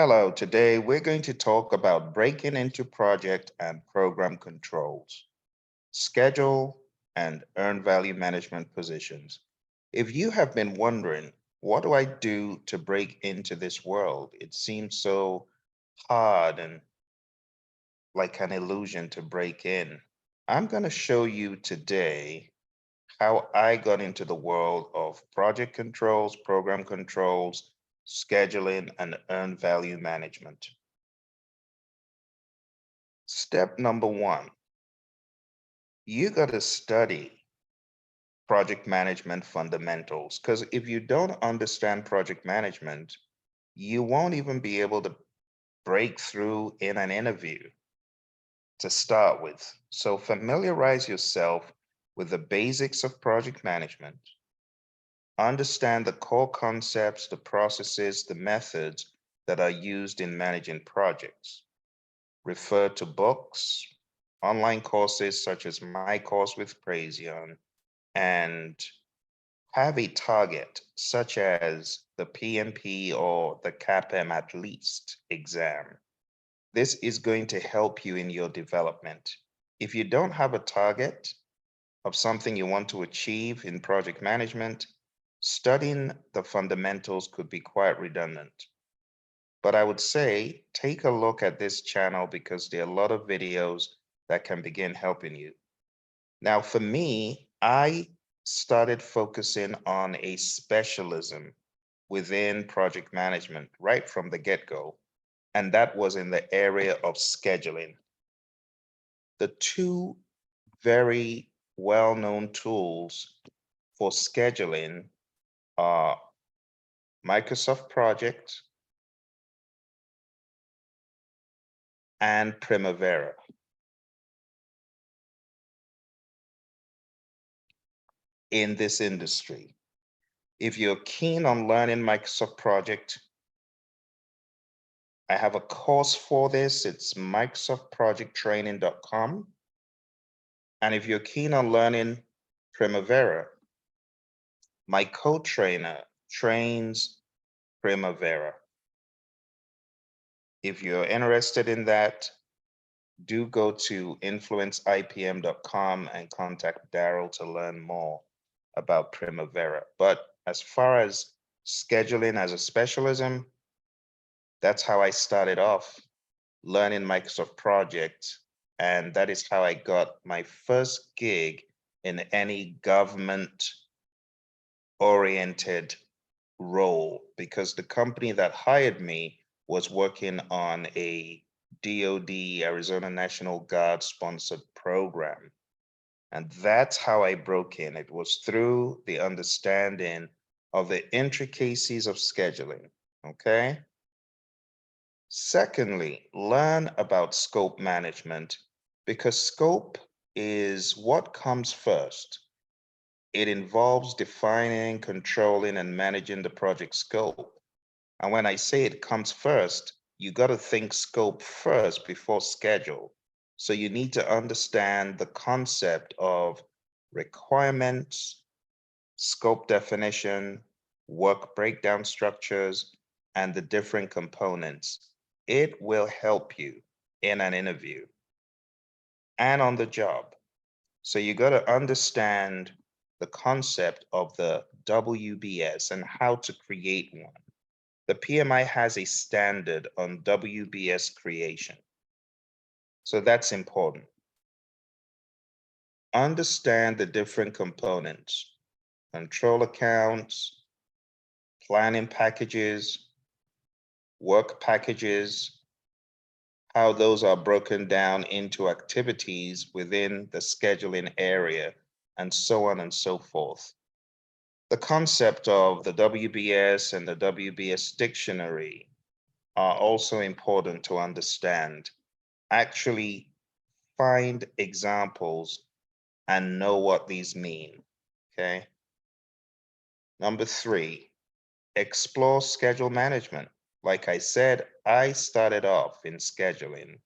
Hello, today we're going to talk about breaking into project and program controls, schedule, and earned value management positions. If you have been wondering, what do I do to break into this world? It seems so hard and like an illusion to break in. I'm going to show you today how I got into the world of project controls, program controls, scheduling, and earned value management. Step number one, you got to study project management fundamentals because if you don't understand project management, you won't even be able to break through in an interview to start with. So familiarize yourself with the basics of project management, understand the core concepts, the processes, the methods that are used in managing projects. Refer to books, online courses such as my course with Praizion, and have a target such as the PMP or the CAPM at least exam. This is going to help you in your development. If you don't have a target of something you want to achieve in project management, studying the fundamentals could be quite redundant. But I would say take a look at this channel because there are a lot of videos that can begin helping you. Now, for me, I started focusing on a specialism within project management right from the get-go, and that was in the area of scheduling. The two very well-known tools for scheduling are Microsoft Project and Primavera. In this industry, if you're keen on learning Microsoft Project, I have a course for this. It's microsoftprojecttraining.com. And if you're keen on learning Primavera, my co-trainer trains Primavera. If you're interested in that, do go to influenceipm.com and contact Daryl to learn more about Primavera. But as far as scheduling as a specialism, that's how I started off learning Microsoft Project. And that is how I got my first gig in any government oriented role because the company that hired me was working on a DoD, Arizona National Guard sponsored program. And that's how I broke in. It was through the understanding of the intricacies of scheduling. Okay. Secondly, learn about scope management because scope is what comes first. It involves defining, controlling, and managing the project scope. And when I say it comes first, you got to think scope first before schedule. So you need to understand the concept of requirements, scope definition, work breakdown structures, and the different components. It will help you in an interview and on the job. So you got to understand the concept of the WBS and how to create one. The PMI has a standard on WBS creation. So that's important. Understand the different components, control accounts, planning packages, work packages, how those are broken down into activities within the scheduling area, and so on and so forth. The concept of the WBS and the WBS dictionary are also important to understand. Actually find examples and know what these mean, okay? Number three, explore schedule management. Like I said, I started off in scheduling,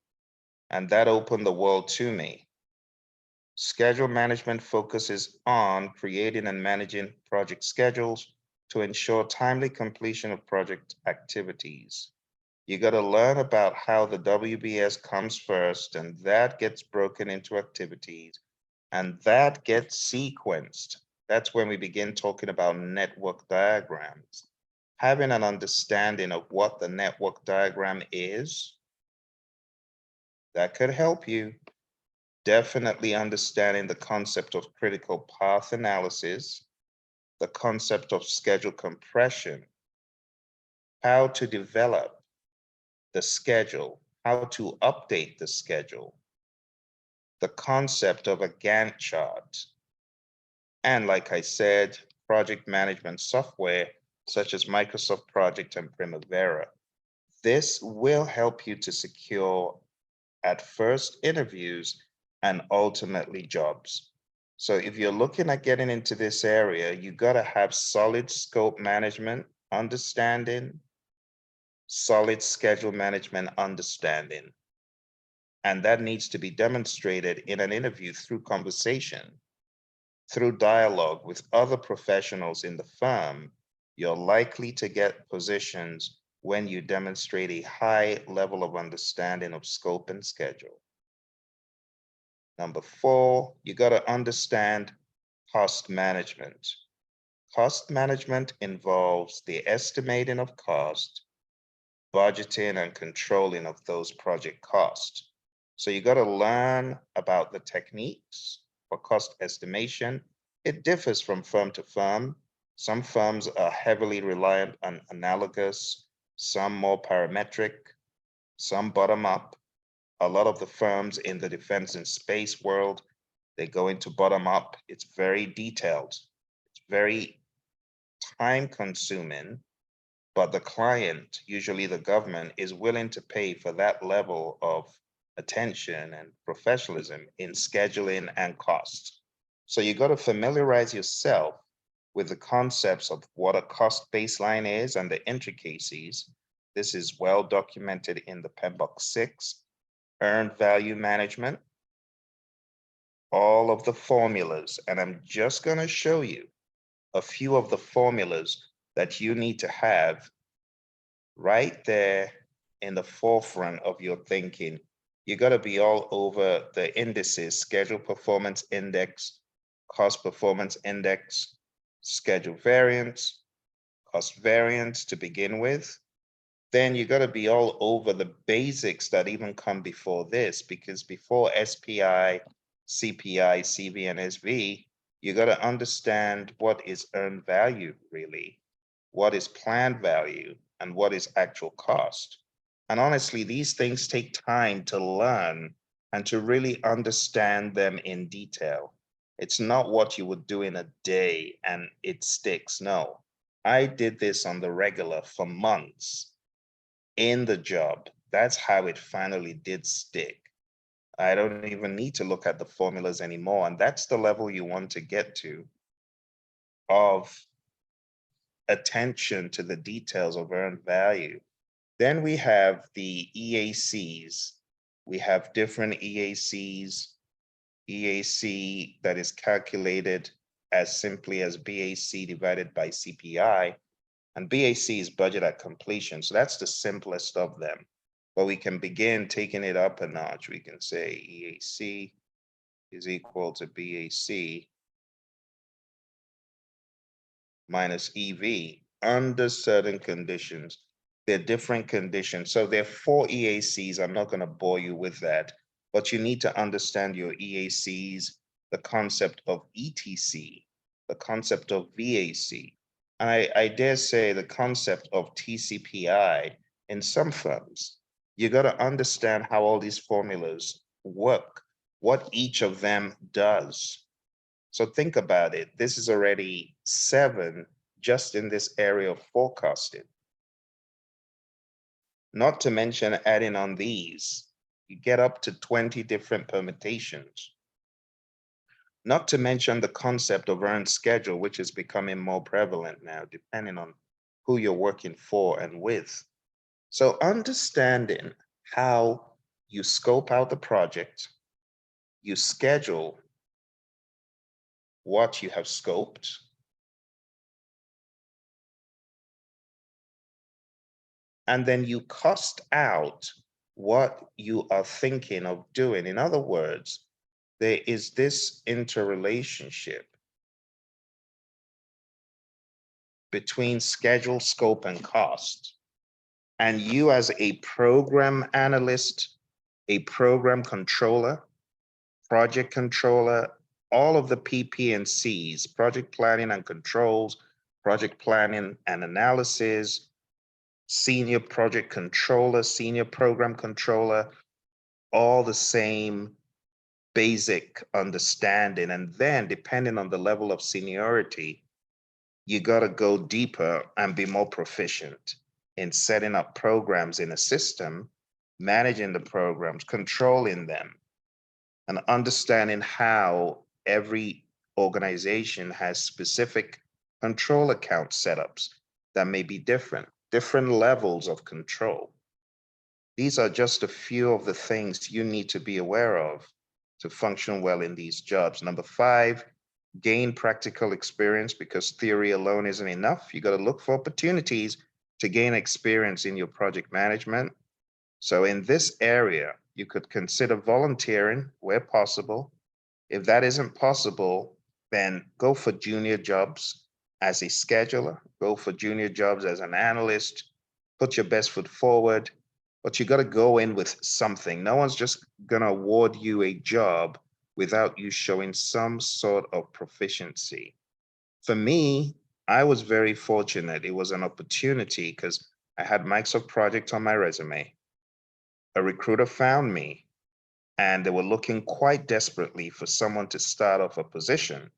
and that opened the world to me. Schedule management focuses on creating and managing project schedules to ensure timely completion of project activities. You got to learn about how the WBS comes first, and that gets broken into activities, and that gets sequenced. That's when we begin talking about network diagrams. Having an understanding of what the network diagram is, that could help you. Definitely understanding the concept of critical path analysis, the concept of schedule compression, how to develop the schedule, how to update the schedule, the concept of a Gantt chart, and like I said, project management software such as Microsoft Project and Primavera. This will help you to secure at first interviews and ultimately jobs. So if you're looking at getting into this area, you got to have solid scope management understanding, solid schedule management understanding. And that needs to be demonstrated in an interview through conversation, through dialogue with other professionals in the firm. You're likely to get positions when you demonstrate a high level of understanding of scope and schedule. Number 4, you got to understand cost management. Cost management involves the estimating of cost, budgeting and controlling of those project costs. So you got to learn about the techniques for cost estimation. It differs from firm to firm. Some firms are heavily reliant on analogous, some more parametric, some bottom up. A lot of the firms in the defense and space world, they go into bottom up. It's very detailed. It's very time consuming, but the client, usually the government, is willing to pay for that level of attention and professionalism in scheduling and cost. So you got to familiarize yourself with the concepts of what a cost baseline is and the intricacies. This is well documented in the PMBOK 6, earned value management, all of the formulas. And I'm just going to show you a few of the formulas that you need to have right there in the forefront of your thinking. You got to be all over the indices: schedule performance index, cost performance index, schedule variance, cost variance to begin with. Then you got to be all over the basics that even come before this, because before SPI, CPI, CV, and SV, you got to understand what is earned value really, what is planned value, and what is actual cost. And honestly, these things take time to learn and to really understand them in detail. It's not what you would do in a day and it sticks. No, I did this on the regular for months in the job. That's how it finally did stick. I don't even need to look at the formulas anymore. And that's the level you want to get to of attention to the details of earned value. Then we have the EACs. We have different EACs. EAC that is calculated as simply as BAC divided by CPI. And BAC is budget at completion. So that's the simplest of them. But we can begin taking it up a notch. We can say EAC is equal to BAC minus EV under certain conditions. There are different conditions. So there are 4 EACs. I'm not going to bore you with that, but you need to understand your EACs, the concept of ETC, the concept of VAC, and I dare say the concept of TCPI in some firms. You got to understand how all these formulas work, what each of them does. So think about it. This is already 7 just in this area of forecasting. Not to mention adding on these, you get up to 20 different permutations. Not to mention the concept of earned schedule, which is becoming more prevalent now, depending on who you're working for and with. So understanding how you scope out the project, you schedule what you have scoped, and then you cost out what you are thinking of doing. In other words, there is this interrelationship between schedule, scope, and cost. And you as a program analyst, a program controller, project controller, all of the PP and Cs, project planning and controls, project planning and analysis, senior project controller, senior program controller, all the same basic understanding. And then depending on the level of seniority, you got to go deeper and be more proficient in setting up programs in a system, managing the programs, controlling them, and understanding how every organization has specific control account setups that may be different levels of control. These are just a few of the things you need to be aware of to function well in these jobs. Number 5, gain practical experience, because theory alone isn't enough. You got to look for opportunities to gain experience in your project management. So in this area, you could consider volunteering where possible. If that isn't possible, then go for junior jobs as a scheduler, go for junior jobs as an analyst, put your best foot forward, but you got to go in with something. No one's just going to award you a job without you showing some sort of proficiency. For me, I was very fortunate. It was an opportunity because I had Microsoft Project on my resume. A recruiter found me, and they were looking quite desperately for someone to start off a position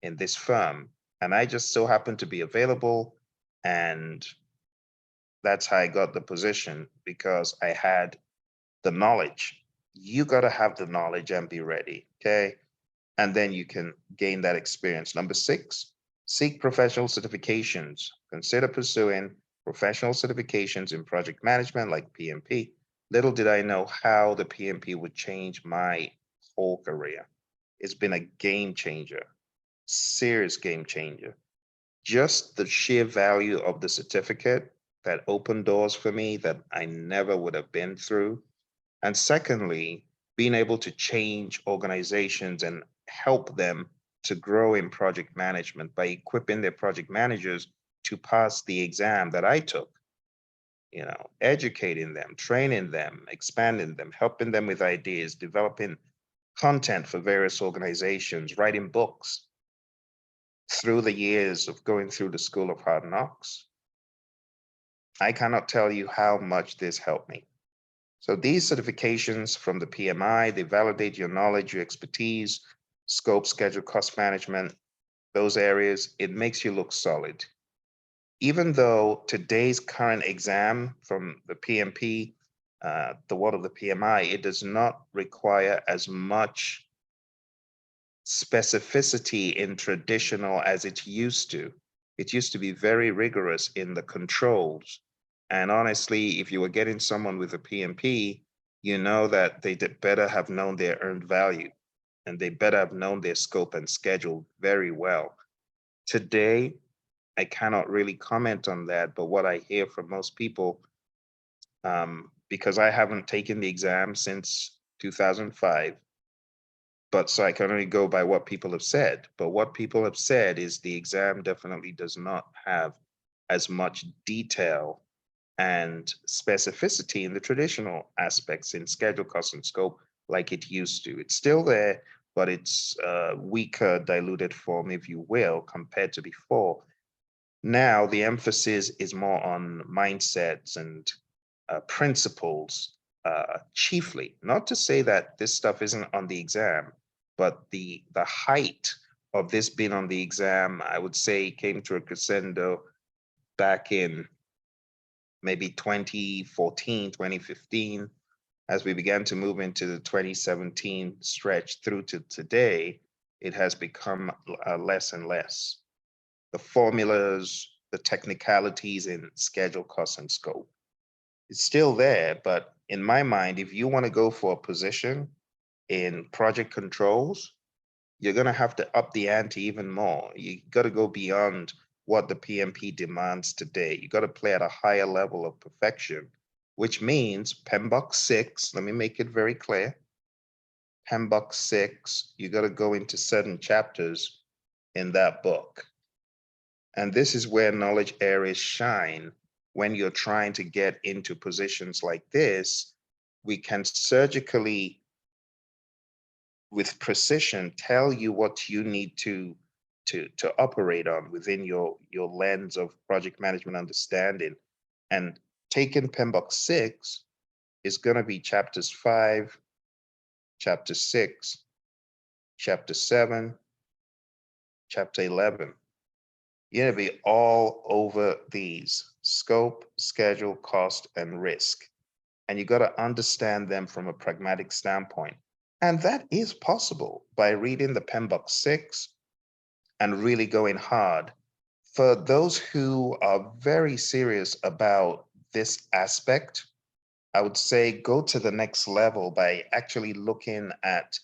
in this firm. And I just so happened to be available, and that's how I got the position, because I had the knowledge. You got to have the knowledge and be ready, okay? And then you can gain that experience. Number 6, seek professional certifications. Consider pursuing professional certifications in project management like PMP. Little did I know how the PMP would change my whole career. It's been a game changer, serious game changer. Just the sheer value of the certificate that opened doors for me that I never would have been through. And secondly, being able to change organizations and help them to grow in project management by equipping their project managers to pass the exam that I took. Educating them, training them, expanding them, helping them with ideas, developing content for various organizations, writing books. Through the years of going through the School of Hard Knocks, I cannot tell you how much this helped me. So these certifications from the PMI, they validate your knowledge, your expertise, scope, schedule, cost management, those areas. It makes you look solid. Even though today's current exam from the PMP, the one of the PMI, it does not require as much specificity in traditional as it used to. It used to be very rigorous in the controls. And honestly, if you were getting someone with a PMP, you know that they better have known their earned value, and they better have known their scope and schedule very well. Today, I cannot really comment on that, but what I hear from most people, because I haven't taken the exam since 2005, but so I can only go by what people have said. But what people have said is the exam definitely does not have as much detail and specificity in the traditional aspects in schedule, cost, and scope like it used to. It's still there, but it's a weaker, diluted form, if you will, compared to before. Now, the emphasis is more on mindsets and principles, chiefly. Not to say that this stuff isn't on the exam, but the height of this being on the exam, I would say, came to a crescendo back in maybe 2014, 2015, as we began to move into the 2017 stretch through to today. It has become less and less. The formulas, the technicalities in schedule, cost, and scope. It's still there, but in my mind, if you want to go for a position in project controls, you're going to have to up the ante even more. You got to go beyond what the PMP demands today. You got to play at a higher level of perfection, which means PMBOK 6, let me make it very clear. PMBOK 6, you got to go into certain chapters in that book. And this is where knowledge areas shine. When you're trying to get into positions like this, we can surgically, with precision, tell you what you need to operate on within your lens of project management understanding. And taking PMBOK 6 is going to be chapters 5, chapter 6, chapter 7, chapter 11. You're going to be all over these: scope, schedule, cost, and risk. And you got to understand them from a pragmatic standpoint. And that is possible by reading the PMBOK 6 and really going hard. For those who are very serious about this aspect, I would say go to the next level by actually looking at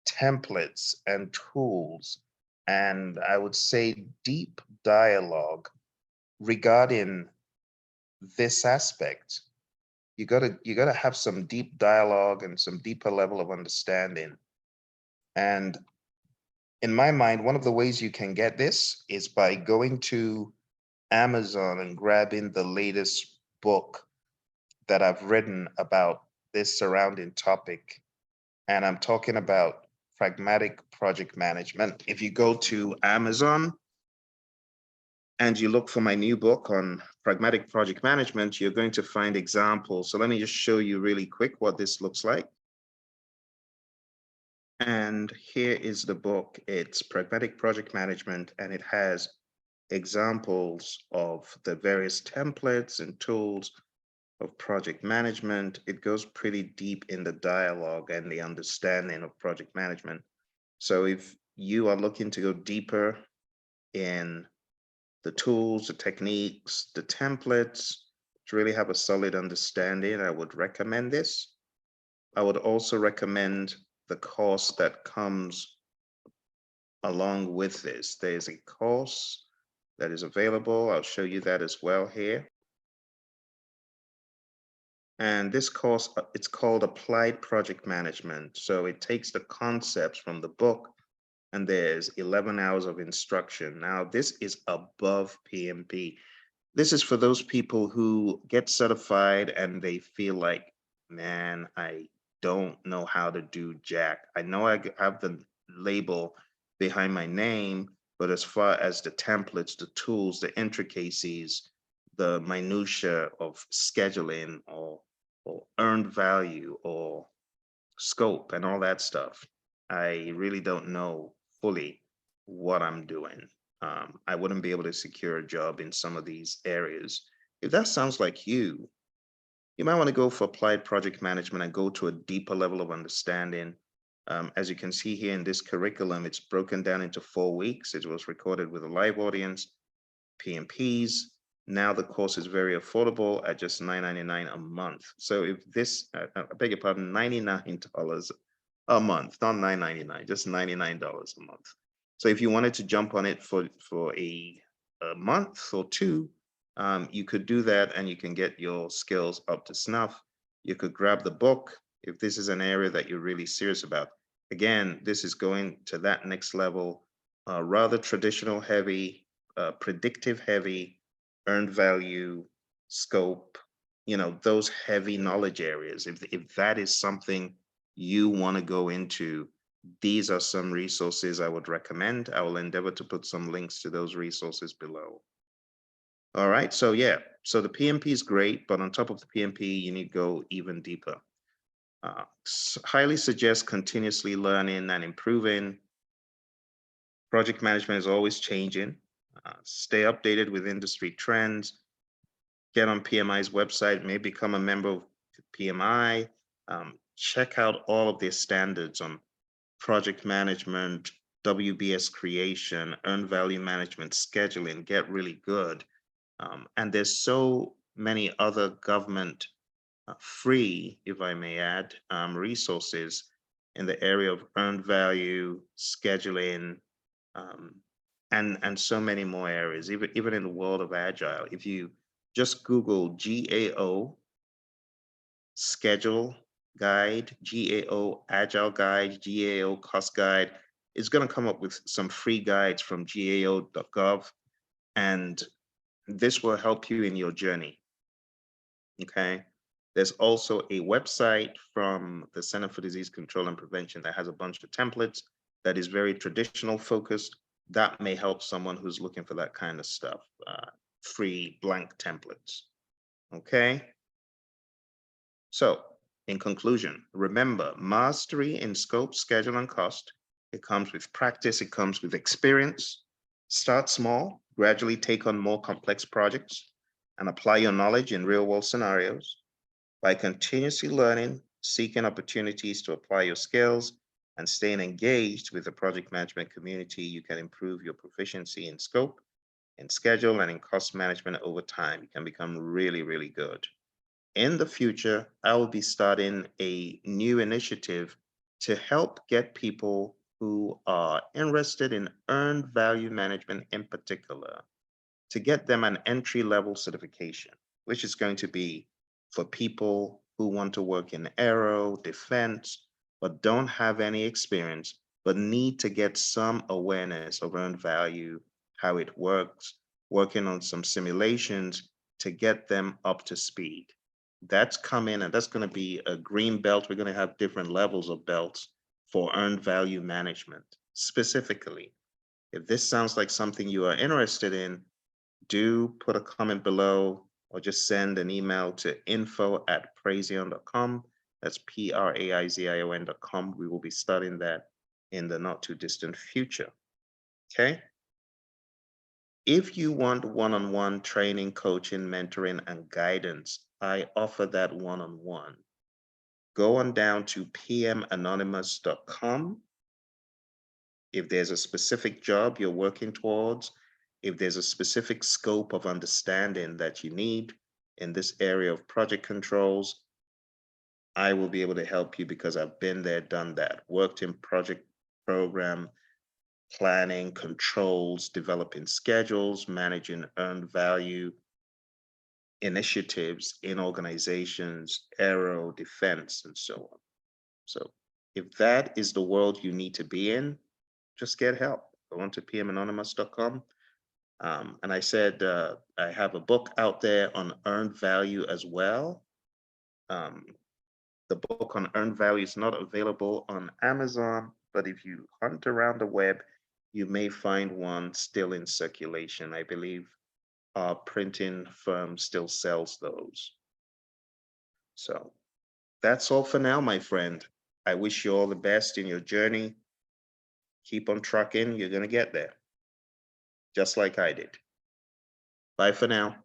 templates and tools, and I would say deep dialogue regarding this aspect. You gotta have some deep dialogue and some deeper level of understanding. And in my mind, one of the ways you can get this is by going to Amazon and grabbing the latest book that I've written about this surrounding topic. And I'm talking about Pragmatic Project Management. If you go to Amazon and you look for my new book on Pragmatic Project Management, you're going to find examples. So let me just show you really quick what this looks like. And here is the book. It's Pragmatic Project Management, and it has examples of the various templates and tools of project management. It goes pretty deep in the dialogue and the understanding of project management. So if you are looking to go deeper in the tools, the techniques, the templates, to really have a solid understanding, I would recommend this. I would also recommend the course that comes along with this. There's a course that is available. I'll show you that as well here. And this course, it's called Applied Project Management. So it takes the concepts from the book, and there's 11 hours of instruction. Now, this is above PMP. This is for those people who get certified and they feel like, man, I don't know how to do jack. I know I have the label behind my name, but as far as the templates, the tools, the intricacies, the minutia of scheduling or earned value or scope and all that stuff, I really don't know fully what I'm doing. I wouldn't be able to secure a job in some of these areas. If that sounds like you might want to go for applied project management and go to a deeper level of understanding. As you can see here in this curriculum, it's broken down into 4 weeks. It was recorded with a live audience, PMPs. Now the course is very affordable at just $9.99 a month. So if this, I beg your pardon, $99 a month, not $9.99, just $99 a month. So if you wanted to jump on it for a month or two, you could do that and you can get your skills up to snuff. You could grab the book if this is an area that you're really serious about. Again, this is going to that next level, rather traditional heavy, predictive heavy, earned value, scope, those heavy knowledge areas. If that is something you want to go into, these are some resources I would recommend. I will endeavor to put some links to those resources below. All right, so yeah, so the PMP is great, but on top of the PMP, you need to go even deeper. Highly suggest continuously learning and improving. Project management is always changing. Stay updated with industry trends. Get on PMI's website, maybe become a member of PMI. Check out all of their standards on project management, WBS creation, earned value management, scheduling, get really good. And there's so many other government free, if I may add, resources in the area of earned value, scheduling, and so many more areas, even in the world of Agile. If you just Google GAO schedule guide, GAO agile guide, GAO cost guide, it's going to come up with some free guides from gao.gov, and this will help you in your journey. Okay. There's also a website from the Center for Disease Control and Prevention that has a bunch of templates that is very traditional focused. That may help someone who's looking for that kind of stuff. Free blank templates. Okay. So in conclusion, remember, mastery in scope, schedule, and cost. It comes with practice. It comes with experience. Start small, gradually take on more complex projects, and apply your knowledge in real-world scenarios. By continuously learning, seeking opportunities to apply your skills, and staying engaged with the project management community, you can improve your proficiency in scope, in schedule, and in cost management over time. You can become really, really good. In the future, I will be starting a new initiative to help get people who are interested in earned value management in particular, to get them an entry-level certification, which is going to be for people who want to work in aero, defense, but don't have any experience, but need to get some awareness of earned value, how it works, working on some simulations to get them up to speed. That's coming, and that's going to be a green belt. We're going to have different levels of belts for earned value management specifically. If this sounds like something you are interested in, do put a comment below or just send an email to info@praizion.com. That's PRAIZION.com. We will be studying that in the not too distant future. Okay. If you want one-on-one training, coaching, mentoring, and guidance, I offer that one-on-one. Go on down to pmanonymous.com. If there's a specific job you're working towards, if there's a specific scope of understanding that you need in this area of project controls, I will be able to help you because I've been there, done that, worked in project program planning, controls, developing schedules, managing earned value initiatives in organizations, aero, defense, and so on. So if that is the world you need to be in, just get help. Go on to pmanonymous.com. And I said, I have a book out there on earned value as well. The book on earned value is not available on Amazon, but if you hunt around the web, you may find one still in circulation. I believe our printing firm still sells those. So that's all for now, my friend. I wish you all the best in your journey. Keep on trucking. You're going to get there, just like I did. Bye for now.